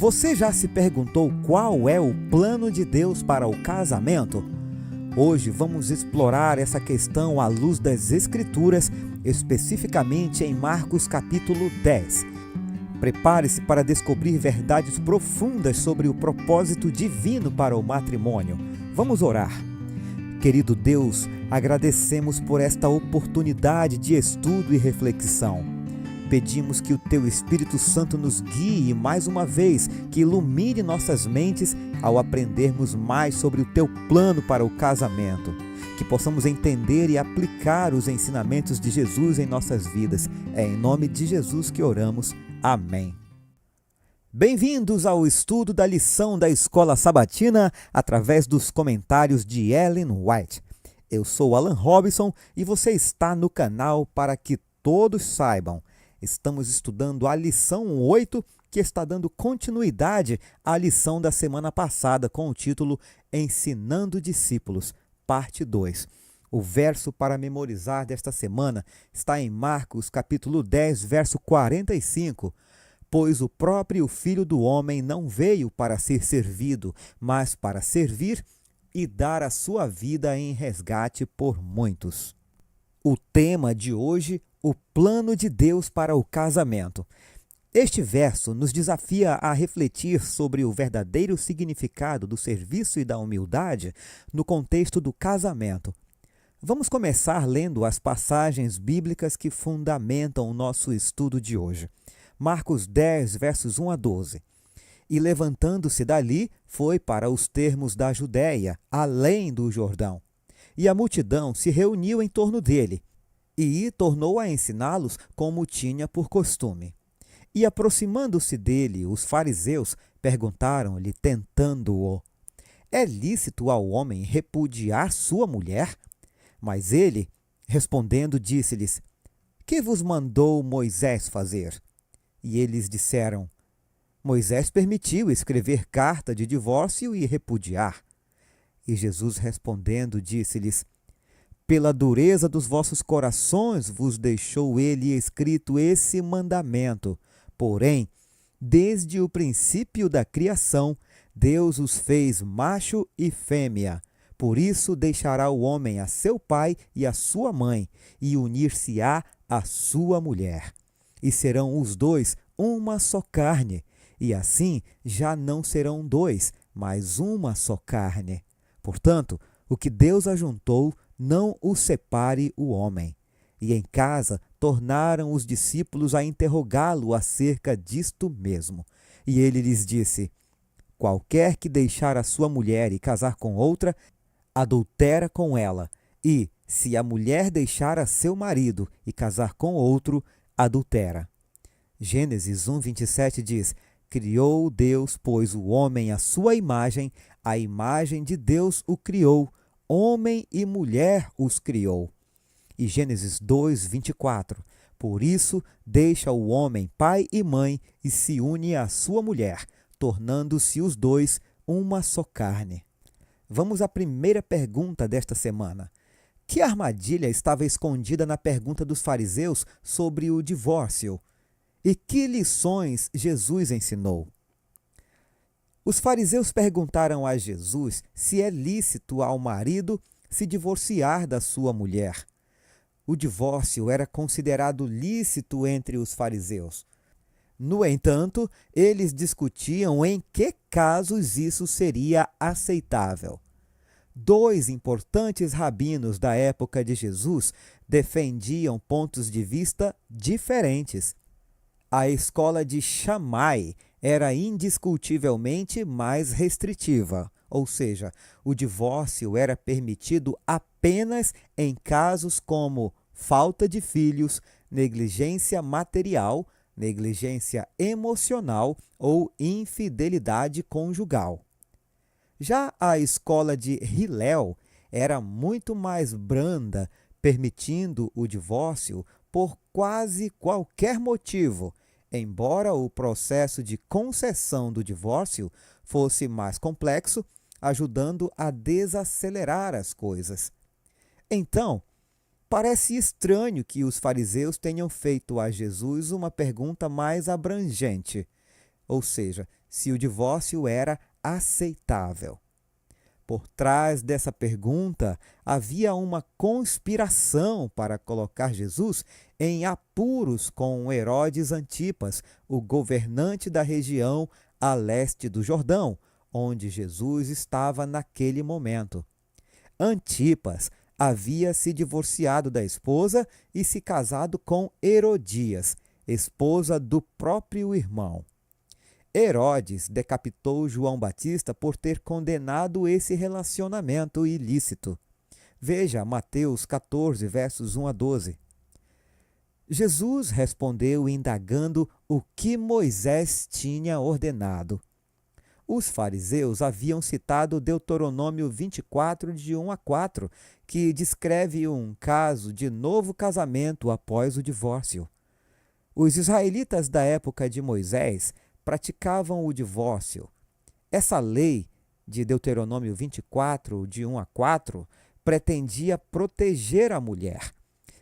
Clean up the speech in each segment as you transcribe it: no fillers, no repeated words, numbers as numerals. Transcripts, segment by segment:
Você já se perguntou qual é o plano de Deus para o casamento? Hoje vamos explorar essa questão à luz das Escrituras, especificamente em Marcos capítulo 10. Prepare-se para descobrir verdades profundas sobre o propósito divino para o matrimônio. Vamos orar. Querido Deus, agradecemos por esta oportunidade de estudo e reflexão. Pedimos que o Teu Espírito Santo nos guie mais uma vez, que ilumine nossas mentes ao aprendermos mais sobre o Teu plano para o casamento. Que possamos entender e aplicar os ensinamentos de Jesus em nossas vidas. É em nome de Jesus que oramos. Amém. Bem-vindos ao estudo da lição da Escola Sabatina através dos comentários de Ellen White. Eu sou Alan Robinson e você está no canal Para que Todos Saibam. Estamos estudando a lição 8, que está dando continuidade à lição da semana passada com o título Ensinando Discípulos, parte 2. O verso para memorizar desta semana está em Marcos capítulo 10, verso 45. Pois o próprio Filho do Homem não veio para ser servido, mas para servir e dar a sua vida em resgate por muitos. O tema de hoje, o plano de Deus para o casamento. Este verso nos desafia a refletir sobre o verdadeiro significado do serviço e da humildade no contexto do casamento. Vamos começar lendo as passagens bíblicas que fundamentam o nosso estudo de hoje. Marcos 10, versos 1 a 12. E levantando-se dali, foi para os termos da Judéia, além do Jordão. E a multidão se reuniu em torno dele, e tornou a ensiná-los como tinha por costume. E aproximando-se dele, os fariseus perguntaram-lhe, tentando-o: É lícito ao homem repudiar sua mulher? Mas ele, respondendo, disse-lhes: Que vos mandou Moisés fazer? E eles disseram: Moisés permitiu escrever carta de divórcio e repudiar. E Jesus respondendo, disse-lhes: Pela dureza dos vossos corações vos deixou ele escrito esse mandamento. Porém, desde o princípio da criação, Deus os fez macho e fêmea. Por isso deixará o homem a seu pai e a sua mãe, e unir-se-á à sua mulher. E serão os dois uma só carne. E assim já não serão dois, mas uma só carne. Portanto, o que Deus ajuntou, não o separe o homem. E em casa tornaram os discípulos a interrogá-lo acerca disto mesmo. E ele lhes disse: Qualquer que deixar a sua mulher e casar com outra, adultera com ela. E, se a mulher deixar a seu marido e casar com outro, adultera. Gênesis 1, 27 diz: Criou Deus, pois, o homem à sua imagem, a imagem de Deus o criou, homem e mulher os criou. E Gênesis 2, 24. Por isso deixa o homem pai e mãe e se une à sua mulher, tornando-se os dois uma só carne. Vamos à primeira pergunta desta semana. Que armadilha estava escondida na pergunta dos fariseus sobre o divórcio? E que lições Jesus ensinou? Os fariseus perguntaram a Jesus se é lícito ao marido se divorciar da sua mulher. O divórcio era considerado lícito entre os fariseus. No entanto, eles discutiam em que casos isso seria aceitável. Dois importantes rabinos da época de Jesus defendiam pontos de vista diferentes. A escola de Shammai era indiscutivelmente mais restritiva, ou seja, o divórcio era permitido apenas em casos como falta de filhos, negligência material, negligência emocional ou infidelidade conjugal. Já a escola de Hillel era muito mais branda, permitindo o divórcio por quase qualquer motivo, embora o processo de concessão do divórcio fosse mais complexo, ajudando a desacelerar as coisas. Então, parece estranho que os fariseus tenham feito a Jesus uma pergunta mais abrangente, ou seja, se o divórcio era aceitável. Por trás dessa pergunta havia uma conspiração para colocar Jesus em apuros com Herodes Antipas, o governante da região a leste do Jordão, onde Jesus estava naquele momento. Antipas havia se divorciado da esposa e se casado com Herodias, esposa do próprio irmão. Herodes decapitou João Batista por ter condenado esse relacionamento ilícito. Veja Mateus 14, versos 1 a 12. Jesus respondeu indagando o que Moisés tinha ordenado. Os fariseus haviam citado Deuteronômio 24, de 1 a 4, que descreve um caso de novo casamento após o divórcio. Os israelitas da época de Moisés praticavam o divórcio. Essa lei de Deuteronômio 24, de 1 a 4, pretendia proteger a mulher.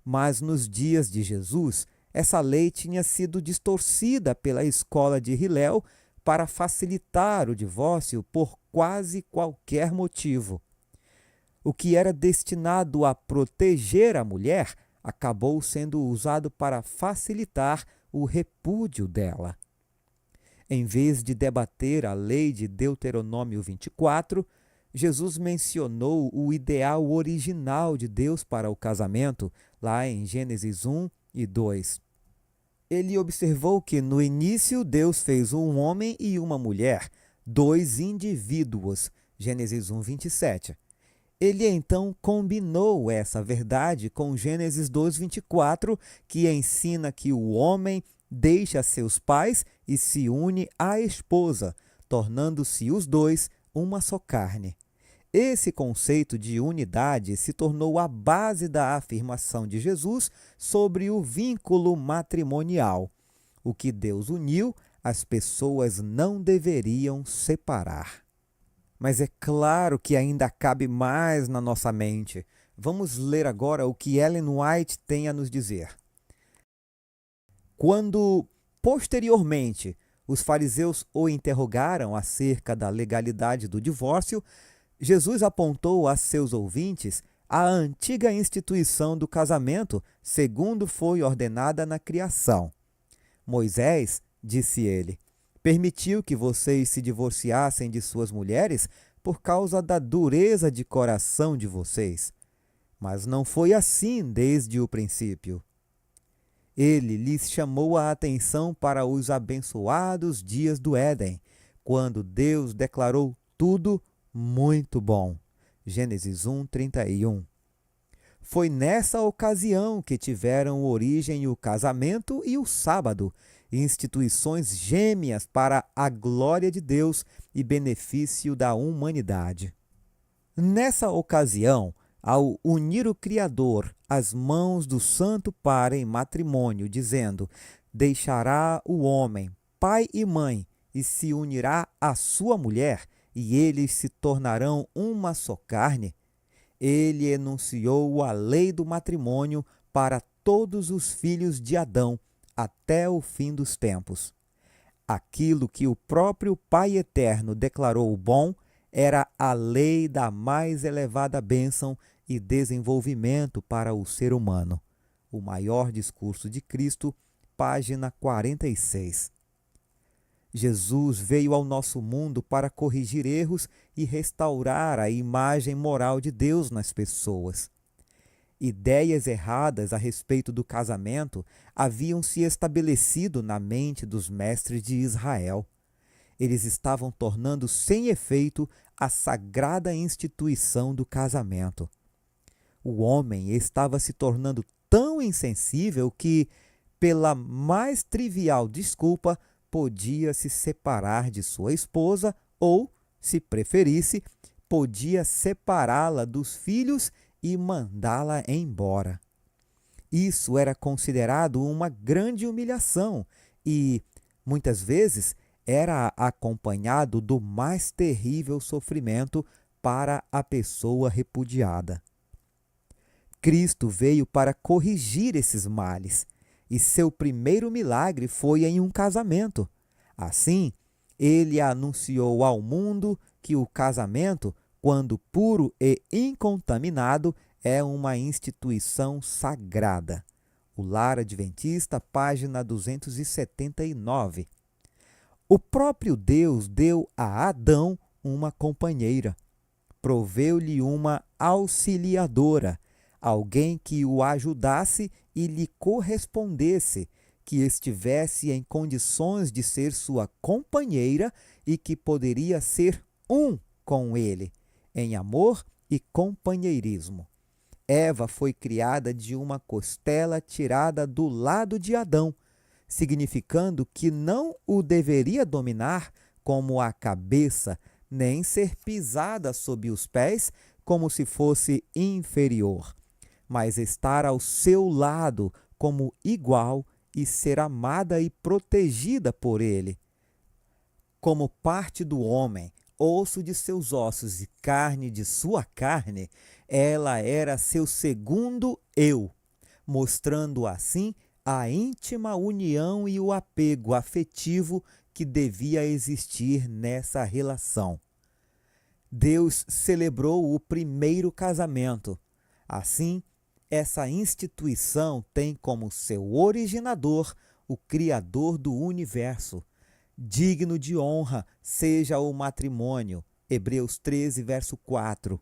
Mas nos dias de Jesus, essa lei tinha sido distorcida pela escola de Hillel para facilitar o divórcio por quase qualquer motivo. O que era destinado a proteger a mulher acabou sendo usado para facilitar o repúdio dela. Em vez de debater a lei de Deuteronômio 24, Jesus mencionou o ideal original de Deus para o casamento, lá em Gênesis 1 e 2. Ele observou que no início Deus fez um homem e uma mulher, dois indivíduos, Gênesis 1, 27. Ele então combinou essa verdade com Gênesis 2, 24, que ensina que o homem deixa seus pais e se une à esposa, tornando-se os dois uma só carne. Esse conceito de unidade se tornou a base da afirmação de Jesus sobre o vínculo matrimonial. O que Deus uniu, as pessoas não deveriam separar. Mas é claro que ainda cabe mais na nossa mente. Vamos ler agora o que Ellen White tem a nos dizer. Quando, posteriormente, os fariseus o interrogaram acerca da legalidade do divórcio, Jesus apontou a seus ouvintes a antiga instituição do casamento, segundo foi ordenada na criação. Moisés, disse ele, permitiu que vocês se divorciassem de suas mulheres por causa da dureza de coração de vocês. Mas não foi assim desde o princípio. Ele lhes chamou a atenção para os abençoados dias do Éden, quando Deus declarou tudo muito bom. Gênesis 1, 31. Foi nessa ocasião que tiveram origem o casamento e o sábado, instituições gêmeas para a glória de Deus e benefício da humanidade. Nessa ocasião, ao unir o Criador às mãos do Santo Par em matrimônio, dizendo: deixará o homem, pai e mãe, e se unirá à sua mulher, e eles se tornarão uma só carne, ele enunciou a lei do matrimônio para todos os filhos de Adão, até o fim dos tempos. Aquilo que o próprio Pai Eterno declarou bom era a lei da mais elevada bênção e desenvolvimento para o ser humano. O Maior Discurso de Cristo, página 46. Jesus veio ao nosso mundo para corrigir erros e restaurar a imagem moral de Deus nas pessoas. Ideias erradas a respeito do casamento haviam se estabelecido na mente dos mestres de Israel. Eles estavam tornando sem efeito a sagrada instituição do casamento. O homem estava se tornando tão insensível que, pela mais trivial desculpa, podia se separar de sua esposa ou, se preferisse, podia separá-la dos filhos e mandá-la embora. Isso era considerado uma grande humilhação e, muitas vezes, era acompanhado do mais terrível sofrimento para a pessoa repudiada. Cristo veio para corrigir esses males, e seu primeiro milagre foi em um casamento. Assim, Ele anunciou ao mundo que o casamento, quando puro e incontaminado, é uma instituição sagrada. O Lar Adventista, página 279. O próprio Deus deu a Adão uma companheira. Proveu-lhe uma auxiliadora, alguém que o ajudasse e lhe correspondesse, que estivesse em condições de ser sua companheira e que poderia ser um com ele, em amor e companheirismo. Eva foi criada de uma costela tirada do lado de Adão, significando que não o deveria dominar como a cabeça, nem ser pisada sob os pés como se fosse inferior, mas estar ao seu lado como igual e ser amada e protegida por ele. Como parte do homem, osso de seus ossos e carne de sua carne, ela era seu segundo eu, mostrando assim a íntima união e o apego afetivo que devia existir nessa relação. Deus celebrou o primeiro casamento. Assim, essa instituição tem como seu originador o Criador do universo. Digno de honra seja o matrimônio. Hebreus 13, verso 4.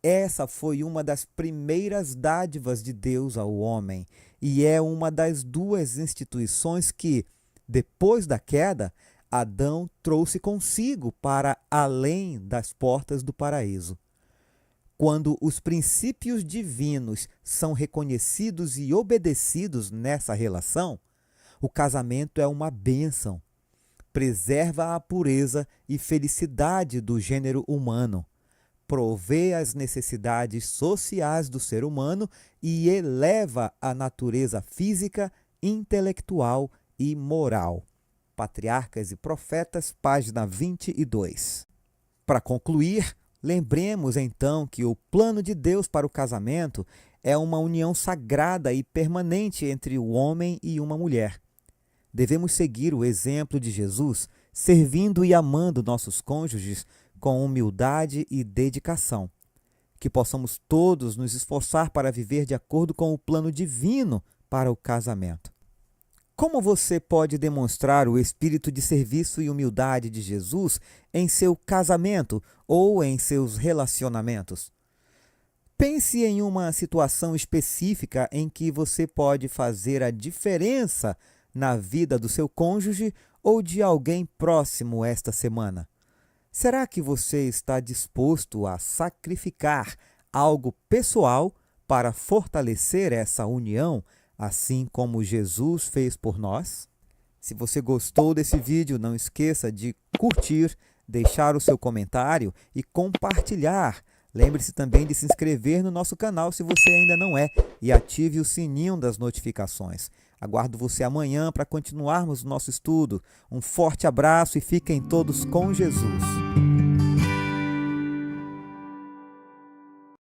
Essa foi uma das primeiras dádivas de Deus ao homem e é uma das duas instituições que, depois da queda, Adão trouxe consigo para além das portas do paraíso. Quando os princípios divinos são reconhecidos e obedecidos nessa relação, o casamento é uma bênção. Preserva a pureza e felicidade do gênero humano, provê as necessidades sociais do ser humano e eleva a natureza física, intelectual e moral. Patriarcas e Profetas, página 22. Para concluir, lembremos então que o plano de Deus para o casamento é uma união sagrada e permanente entre o homem e uma mulher. Devemos seguir o exemplo de Jesus, servindo e amando nossos cônjuges com humildade e dedicação. Que possamos todos nos esforçar para viver de acordo com o plano divino para o casamento. Como você pode demonstrar o espírito de serviço e humildade de Jesus em seu casamento ou em seus relacionamentos? Pense em uma situação específica em que você pode fazer a diferença na vida do seu cônjuge ou de alguém próximo esta semana. Será que você está disposto a sacrificar algo pessoal para fortalecer essa união, assim como Jesus fez por nós? Se você gostou desse vídeo, não esqueça de curtir, deixar o seu comentário e compartilhar. Lembre-se também de se inscrever no nosso canal se você ainda não é e ative o sininho das notificações. Aguardo você amanhã para continuarmos o nosso estudo. Um forte abraço e fiquem todos com Jesus.